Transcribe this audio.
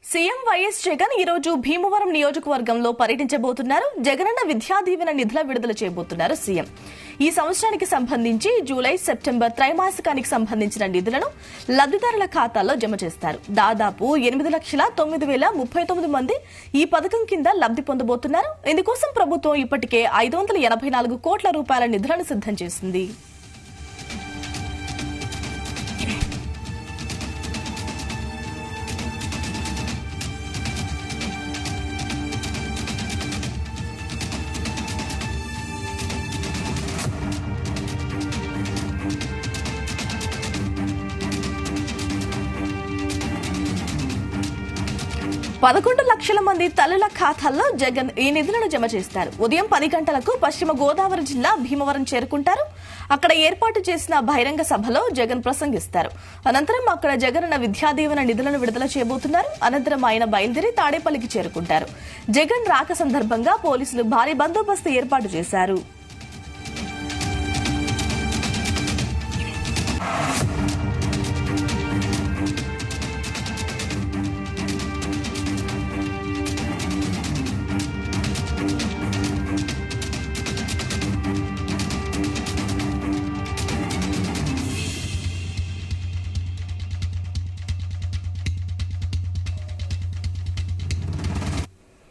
CM YS Jagan ఈ రోజు భీమవరం నియోజకవర్గంలో పర్యటించబోతున్నారు. జగనన్న విద్యా దీవెన నిధుల విడుదల చేయబోతున్నారు సీఎం. ఈ సంవత్సరానికి సంబంధించి జూలై, సెప్టెంబర్ త్రైమాసికానికి సంబంధించిన నిధులను లబ్దిదారుల ఖాతాల్లో జమ చేస్తారు. దాదాపు 8,09,039 మంది ఈ పథకం కింద లబ్ది పొందబోతున్నారు. ఇందుకోసం ప్రభుత్వం ఇప్పటికే 584 కోట్ల రూపాయల నిధులను సిద్ధం చేసింది. పదకొండు లక్షల మంది తల్లుల ఖాతాల్లో జగన్ ఈ నిధులను జమ చేస్తారు. ఉదయం 10 గంటలకు పశ్చిమ గోదావరి జిల్లా భీమవరం చేరుకుంటారు. అక్కడ ఏర్పాటు చేసిన బహిరంగ సభలో జగన్ ప్రసంగిస్తారు. అనంతరం అక్కడ జగనన్న విద్యా దీవెన నిధులను విడుదల చేయబోతున్నారు. అనంతరం ఆయన బయలుదేరి తాడేపల్లికి చేరుకుంటారు. జగన్ రాక సందర్భంగా పోలీసులు భారీ బందోబస్తు ఏర్పాటు చేశారు.